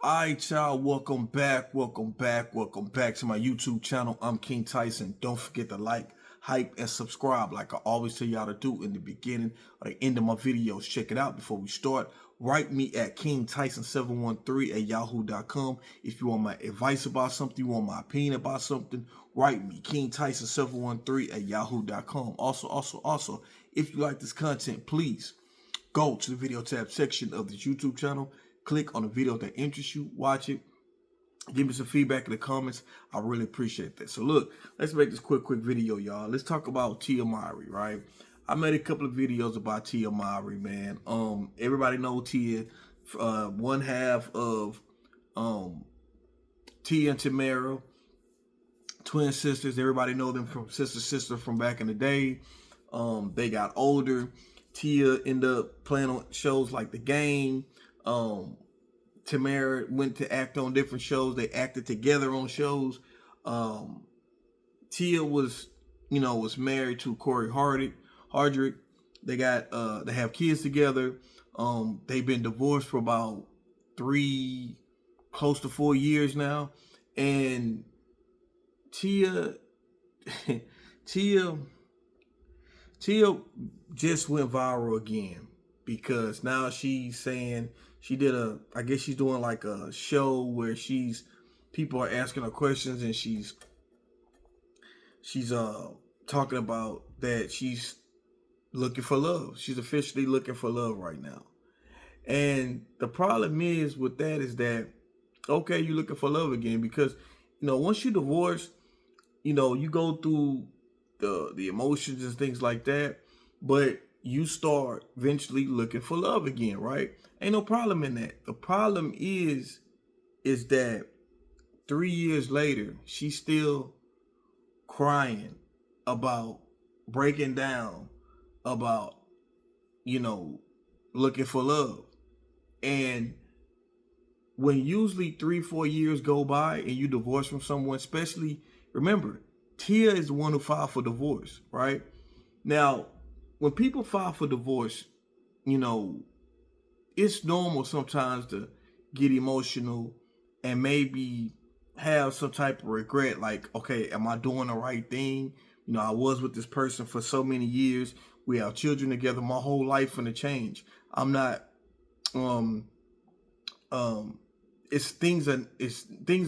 Alright, y'all, welcome back to my YouTube channel. I'm King Tyson. Don't forget to like, hype, and subscribe like I always tell y'all to do in the beginning or the end of my videos. Check it out before we start. Write me at KingTyson713 at yahoo.com. If you want my advice about something, you want my opinion about something, write me, KingTyson713 at yahoo.com. Also, if you like this content, please go to the video tab section of this YouTube channel. Click on the video that interests you. Watch it. Give me some feedback in the comments. I really appreciate that. So look, let's make this quick video, y'all. Let's talk about Mowry, right? I made a couple of videos about Mowry, man. Everybody know Tia, one half of Tia and Tamara, twin sisters. Everybody know them from sister from back in the day. They got older. Tia ended up playing on shows like The Game. Tamara went to act on different shows. They acted together on shows. Tia was married to Corey Hardrick. They have kids together. They've been divorced for about close to 4 years now. And Tia just went viral again because now she's saying I guess she's doing like a show where people are asking her questions and she's talking about that she's looking for love. She's officially looking for love right now. And the problem is with that is that, okay, you're looking for love again because, once you divorce, you go through the emotions and things like that, but you start eventually looking for love again, right? Ain't no problem in that. The problem is that 3 years later, she's still crying about breaking down about, looking for love. And when usually 3-4 years go by and you divorce from someone, especially, remember, Tia is the one who filed for divorce, right? Now, when people file for divorce, it's normal sometimes to get emotional and maybe have some type of regret, like, okay, am I doing the right thing? I was with this person for so many years. We have children together. My whole life finna change. I'm not. Things are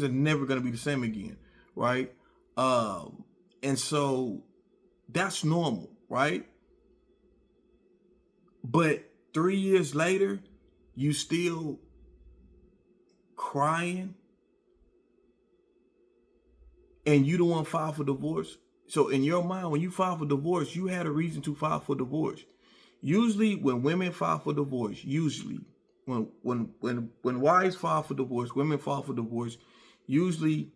never gonna be the same again, right? And so that's normal, right? But 3 years later, you still crying and you don't want to file for divorce. So in your mind, when you file for divorce, you had a reason to file for divorce. Usually when women file for divorce, when wives file for divorce, women file for divorce, usually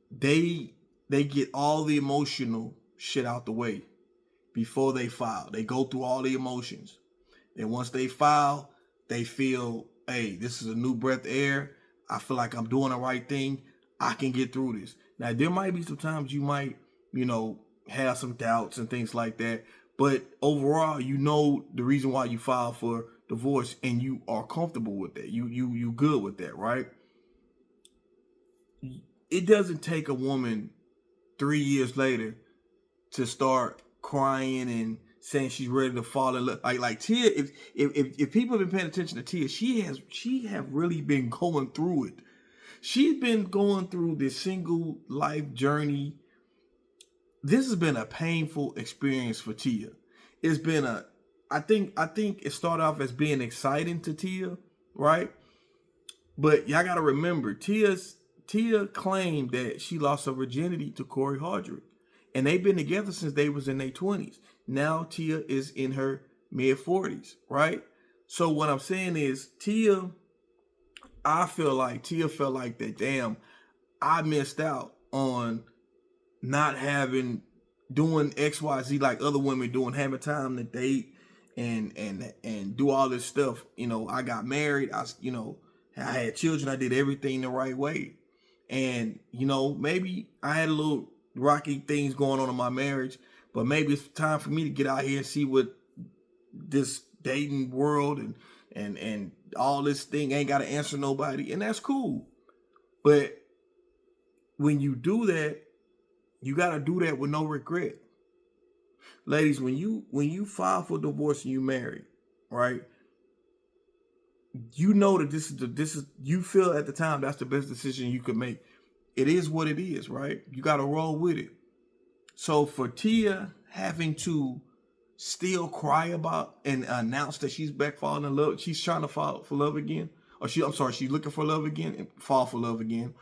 they get all the emotional shit out the way before they file. They go through all the emotions. And once they file, they feel, hey, this is a new breath of air. I feel like I'm doing the right thing. I can get through this. Now, there might be some times you might, have some doubts and things like that. But overall, the reason why you filed for divorce and you are comfortable with that. You good with that, right? It doesn't take a woman 3 years later to start crying and saying she's ready to fall in love. Like Tia, if people have been paying attention to Tia, she have really been going through it. She's been going through this single life journey. This has been a painful experience for Tia. It's been I think it started off as being exciting to Tia, right? But y'all gotta remember, Tia claimed that she lost her virginity to Corey Hardrick. And they've been together since they was in their 20s. Now Tia is in her mid-40s, right? So what I'm saying is I feel like Tia felt like that, damn, I missed out on not doing XYZ like other women doing, having time to date and do all this stuff. I got married, I had children, I did everything the right way. And, maybe I had a little rocky things going on in my marriage, but maybe it's time for me to get out here and see what this dating world and and all this thing ain't got to answer nobody, and that's cool. But when you do that, you got to do that with no regret. Ladies, when you file for divorce and you marry, right? You know that this is you feel at the time that's the best decision you could make. It is what it is, right? You got to roll with it. So for Tia having to still cry about and announce that she's back falling in love, she's trying to fall for love again, or she's looking for love again and fall for love again.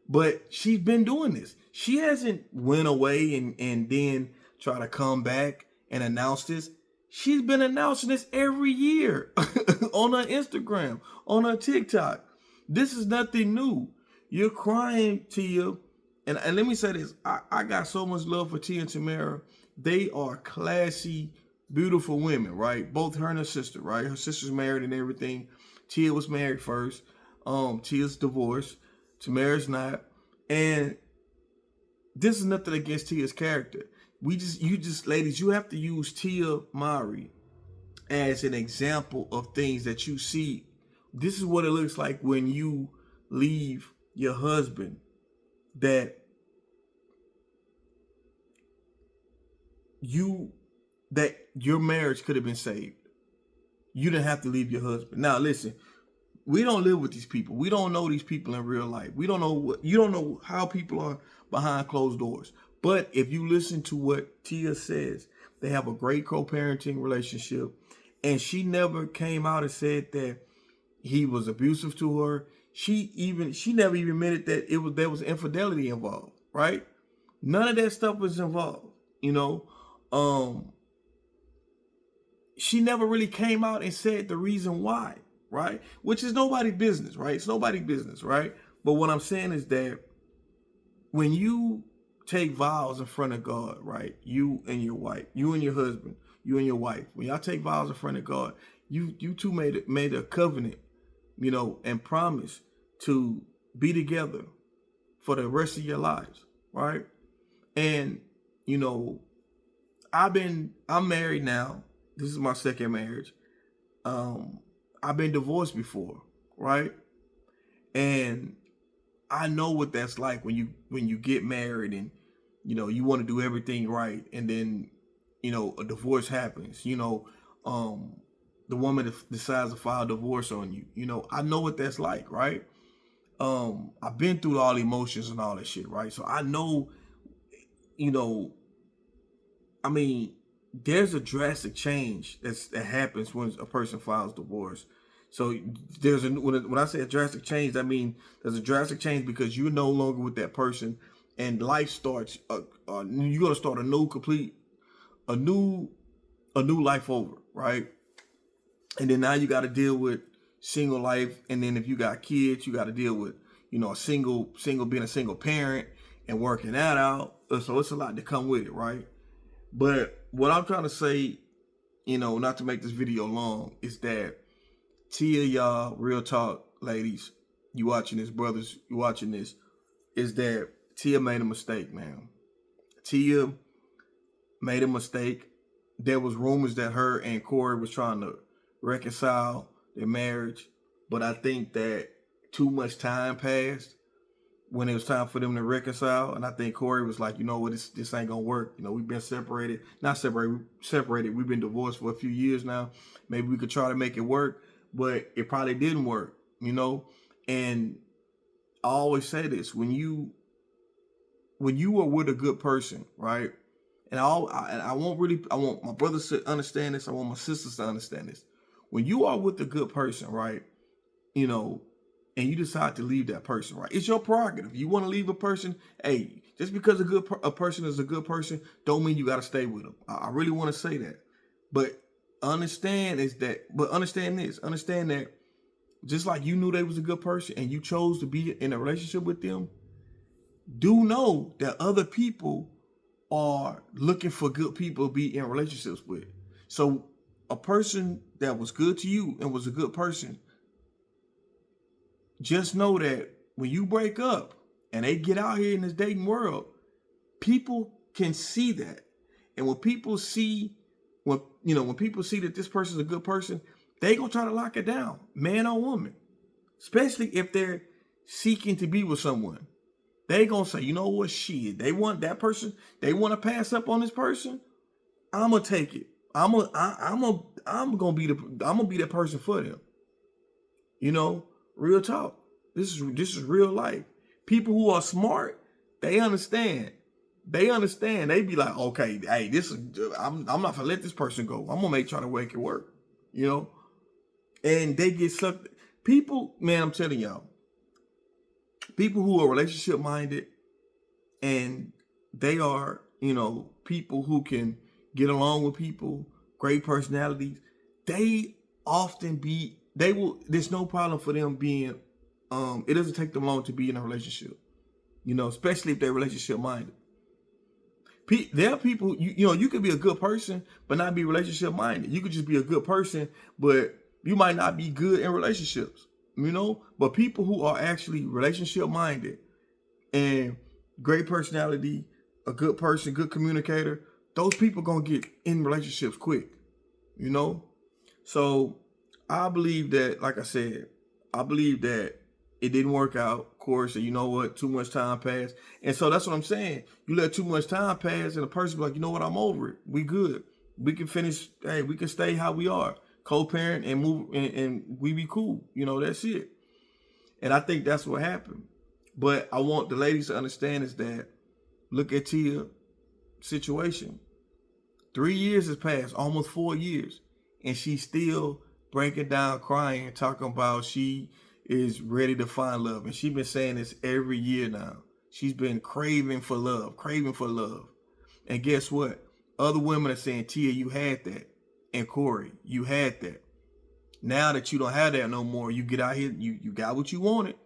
But she's been doing this. She hasn't went away and then try to come back and announce this. She's been announcing this every year on her Instagram, on her TikTok. This is nothing new. You're crying, Tia. And let me say this. I got so much love for Tia and Tamara. They are classy, beautiful women, right? Both her and her sister, right? Her sister's married and everything. Tia was married first. Tia's divorced. Tamara's not. And this is nothing against Tia's character. Ladies, you have to use Tia Mowry as an example of things that you see. This is what it looks like when you leave your husband, that your marriage could have been saved. You didn't have to leave your husband. Now listen, we don't live with these people. We don't know these people in real life. You don't know how people are behind closed doors. But if you listen to what Tia says, they have a great co-parenting relationship. And she never came out and said that he was abusive to her. She never even admitted that there was infidelity involved, right? None of that stuff was involved, She never really came out and said the reason why, right? Which is nobody's business, right? It's nobody's business, right? But what I'm saying is that when you take vows in front of God, right? You and your wife, you and your husband, you and your wife, when y'all take vows in front of God, you two made a covenant, and promise to be together for the rest of your lives, right? And, I'm married now. This is my second marriage. I've been divorced before, right? And I know what that's like when you get married and, you want to do everything right. And then, a divorce happens, the woman decides to file divorce on you. I know what that's like, right? I've been through all the emotions and all that shit, right? So I know, there's a drastic change that happens when a person files divorce. So when I say a drastic change, I mean there's a drastic change because you're no longer with that person, and life starts. You're gonna start a new life over, right? And then now you got to deal with single life, and then if you got kids, you got to deal with a single being a single parent and working that out. So it's a lot to come with it, right? But what I'm trying to say, not to make this video long, is that Tia, y'all, real talk, ladies, you watching this, brothers, you watching this, is that Tia made a mistake, man. Tia made a mistake. There was rumors that her and Corey was trying to reconcile their marriage, but I think that too much time passed when it was time for them to reconcile. And I think Corey was like, this ain't gonna work. We've been separated. Not separated. We've been divorced for a few years now. Maybe we could try to make it work, but it probably didn't work, And I always say this, when you are with a good person, right? And I want my brothers to understand this. I want my sisters to understand this. When you are with a good person, right? And you decide to leave that person, right? It's your prerogative. You want to leave a person, hey, just because a person is a good person, don't mean you got to stay with them. I really want to say that. But understand that just like you knew they was a good person and you chose to be in a relationship with them, do know that other people are looking for good people to be in relationships with. So a person that was good to you and was a good person, just know that when you break up and they get out here in this dating world, people can see that. And when people see that this person is a good person, they gonna try to lock it down, man or woman. Especially if they're seeking to be with someone. They gonna say, you know what, shit, they want that person, they want to pass up on this person. I'm gonna take it. I'm gonna be that person for them. You know, real talk. This is real life. People who are smart, they understand. They understand. They be like, okay, hey, I'm not gonna let this person go. I'm gonna try to make it work. You know, and they get sucked. People, man, I'm telling y'all, people who are relationship minded and they are, people who can get along with people, great personalities, there's no problem for them being, it doesn't take them long to be in a relationship, especially if they're relationship minded. There are people, you could be a good person, but not be relationship minded. You could just be a good person, but you might not be good in relationships, but people who are actually relationship minded and great personality, a good person, good communicator, those people gonna get in relationships quick, So I believe that, like I said, it didn't work out, of course, and you know what, too much time passed. And so that's what I'm saying. You let too much time pass and a person be like, you know what, I'm over it. We good. We can finish, we can stay how we are. Co-parent and move and we be cool. That's it. And I think that's what happened. But I want the ladies to understand is that, look at Tia's situation. 3 years has passed, almost 4 years, and she's still breaking down, crying, talking about she is ready to find love. And she's been saying this every year now. She's been craving for love. And guess what? Other women are saying, Tia, you had that. And Corey, you had that. Now that you don't have that no more, you get out here, you got what you wanted.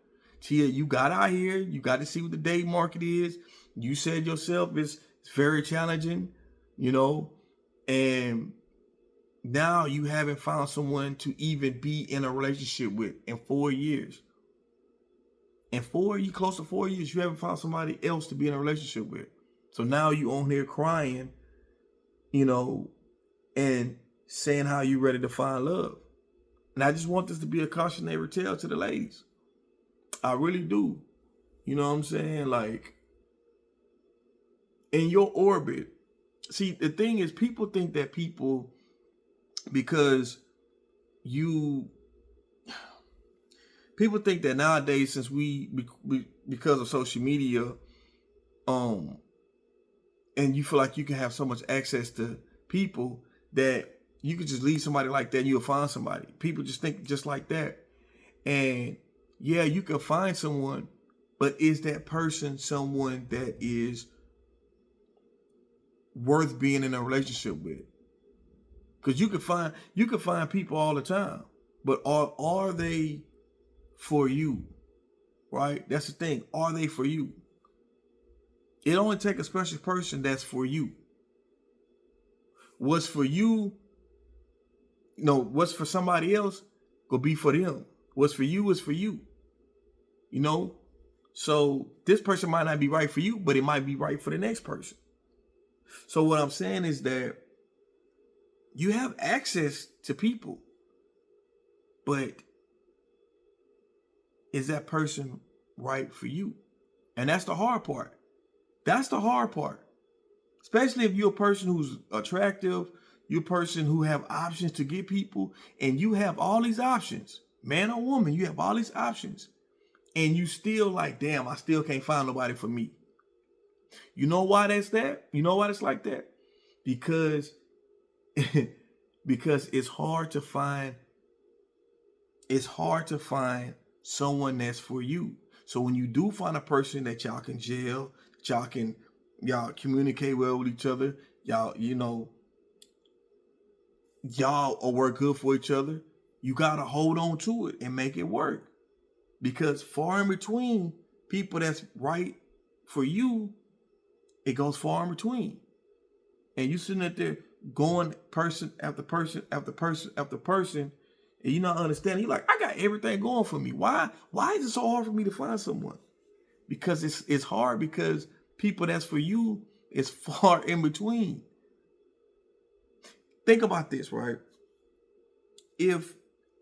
Tia, you got out here, you got to see what the date market is. You said yourself it's very challenging, and now you haven't found someone to even be in a relationship with in 4 years. Close to 4 years, you haven't found somebody else to be in a relationship with. So now you on here crying, and saying how you ready to find love. And I just want this to be a cautionary tale to the ladies. I really do. You know what I'm saying? Like, in your orbit, see, the thing is, people think that because people think that nowadays, since because of social media, and you feel like you can have so much access to people that you could just leave somebody like that and you'll find somebody. People just think just like that. And yeah, you can find someone, but is that person someone that is worth being in a relationship with? Because you can find people all the time, but are they for you? Right? That's the thing. Are they for you? It only takes a special person that's for you. What's for you, what's for somebody else, go be for them. What's for you is for you. So this person might not be right for you, but it might be right for the next person. So what I'm saying is that you have access to people, but is that person right for you? And that's the hard part. Especially if you're a person who's attractive, you're a person who have options to get people, and you have all these options, man or woman, you have all these options, and you still like, damn, I still can't find nobody for me. You know why that's that? You know why it's like that? Because it's hard to find someone that's for you. So when you do find a person that y'all can gel, y'all communicate well with each other, y'all will work good for each other, you gotta hold on to it and make it work. Because far in between people that's right for you, it goes far in between. And you sitting up there going person after person after person after person, and you're not understanding. You're like, I got everything going for me. Why is it so hard for me to find someone? Because it's hard, because people that's for you is far in between. Think about this, right? If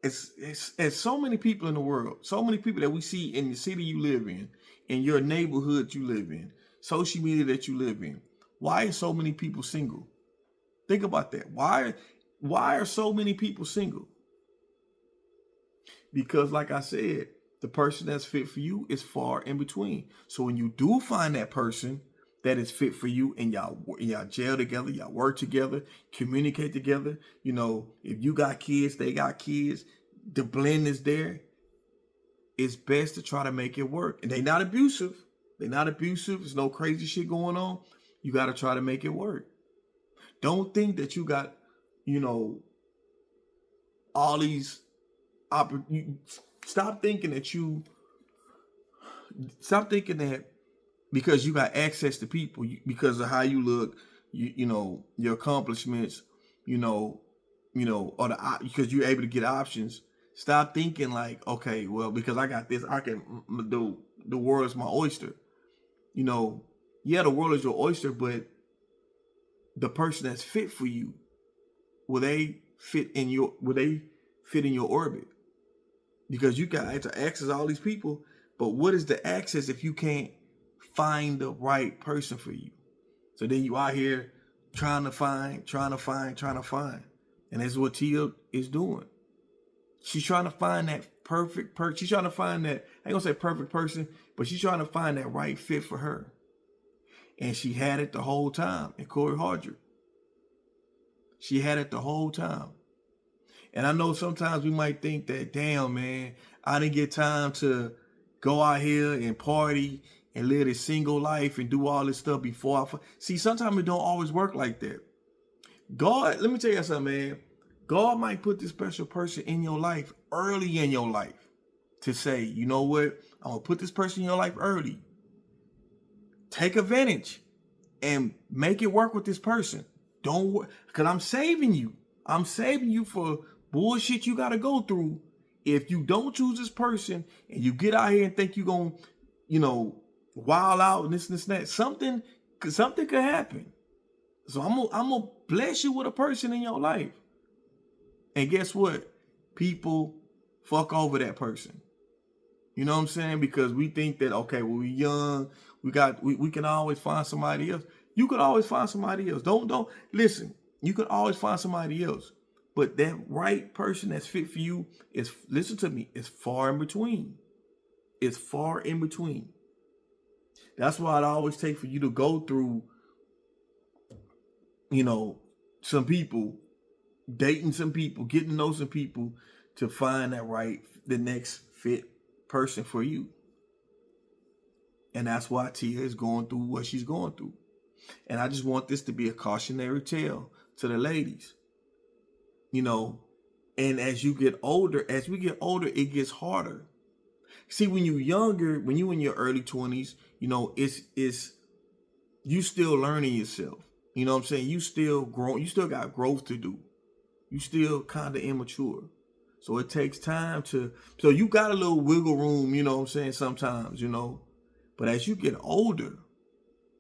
It's so many people in the world, so many people that we see in the city you live in your neighborhood you live in, social media that you live in. Why are so many people single? Think about that. Why are so many people single? Because, like I said, the person that's fit for you is far in between. So when you do find that person that is fit for you, and y'all jail together, y'all work together, communicate together. If you got kids, they got kids. The blend is there. It's best to try to make it work. And they not abusive. They're not abusive. There's no crazy shit going on. You got to try to make it work. Don't think that you got, all these Stop thinking that because you got access to people, because of how you look, your accomplishments, or because you're able to get options. Stop thinking like, okay, well, because I got this, I can do. The world is my oyster. Yeah, the world is your oyster, but the person that's fit for you, will they fit in your orbit? Because you got to access all these people, but what is the access if you can't find the right person for you? So then you out here trying to find. And that's what Tia is doing. She's trying to find that perfect person. She's trying to find that, I ain't gonna say perfect person, but she's trying to find that right fit for her. And she had it the whole time in Corey Hardrick. She had it the whole time. And I know sometimes we might think that, damn, man, I didn't get time to go out here and party and live this single life and do all this stuff before see, sometimes it don't always work like that. God, let me tell you something, man. God might put this special person in your life early in your life to say, you know what? I'm going to put this person in your life early. Take advantage and make it work with this person. Don't worry, because I'm saving you. I'm saving you for bullshit you got to go through. If you don't choose this person and you get out here and think you're going to, wild out and this and that, something could happen. So I'm going to bless you with a person in your life. And guess what? People fuck over that person. You know what I'm saying? Because we think that, okay, well, we're young. We can always find somebody else. You could always find somebody else. Don't listen. You could always find somebody else. But that right person that's fit for you is, listen to me, it's far in between. It's far in between. That's why it always takes for you to go through, some people, dating some people, getting to know some people to find the next fit person for you. And that's why Tia is going through what she's going through. And I just want this to be a cautionary tale to the ladies. And as we get older, it gets harder. See, when you're younger, when you're in your early 20s, it's you still learning yourself. You know what I'm saying? You still growing, you still got growth to do. You still kind of immature. So it takes time so you got a little wiggle room, you know what I'm saying, sometimes, But as you get older,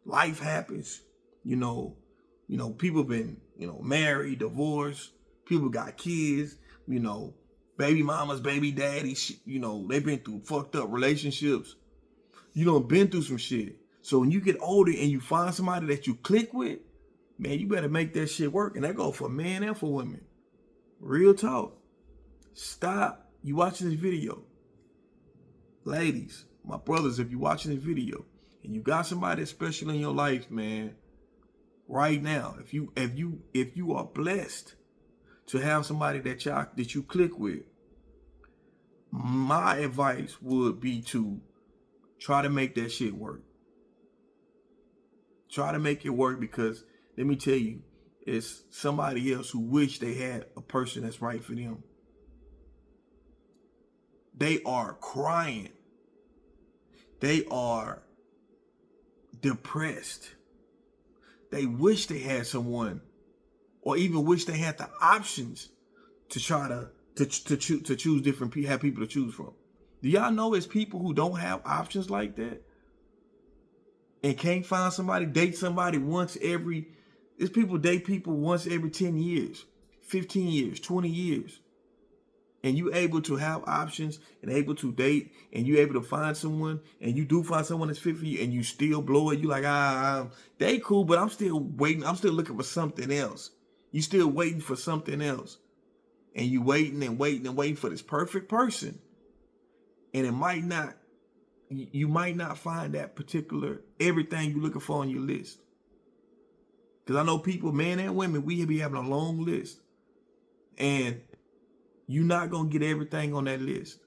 life happens. People been, married, divorced, people got kids, baby mamas, baby daddies, they've been through fucked up relationships. Been through some shit. So when you get older and you find somebody that you click with, man, you better make that shit work. And that goes for men and for women. Real talk. Stop. You watching this video. Ladies, my brothers, if you watching this video and you got somebody special in your life, man, right now, if you are blessed to have somebody that you click with, my advice would be to try to make that shit work. Try to make it work, because let me tell you, it's somebody else who wish they had a person that's right for them. They are crying. They are depressed. They wish they had someone, or even wish they had the options to try to choose different people, have people to choose from. Do y'all know it's people who don't have options like that and can't find somebody, date somebody there's people date people once every 10 years, 15 years, 20 years. and you able to have options and able to date and you able to find someone and you do find someone that's fit for you and you still blow it, you like, they cool, but I'm still waiting. I'm still looking for something else. You still waiting for something else. And you waiting and waiting and waiting for this perfect person. And it might not, you might not find that particular everything you're looking for on your list. Because I know people, men and women, we be having a long list. And you're not going to get everything on that list.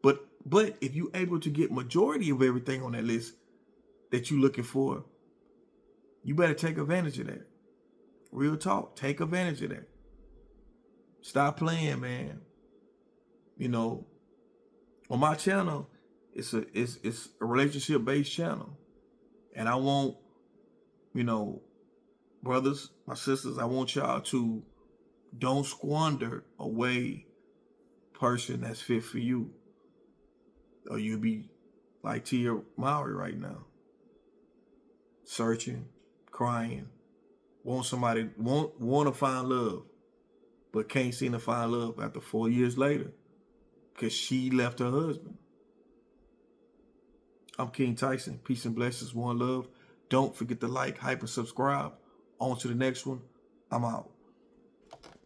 But if you're able to get majority of everything on that list that you're looking for, you better take advantage of that. Real talk, take advantage of that. Stop playing, man. You know, on my channel, it's a relationship-based channel. And I want, you know, brothers, my sisters, I want y'all to don't squander away person that's fit for you. Or you'll be like Tia Mowry right now. Searching, crying, want to find love, but can't seem to find love after 4 years later because she left her husband. I'm King Tyson. Peace and blessings, one love. Don't forget to like, hype, and subscribe. On to the next one. I'm out.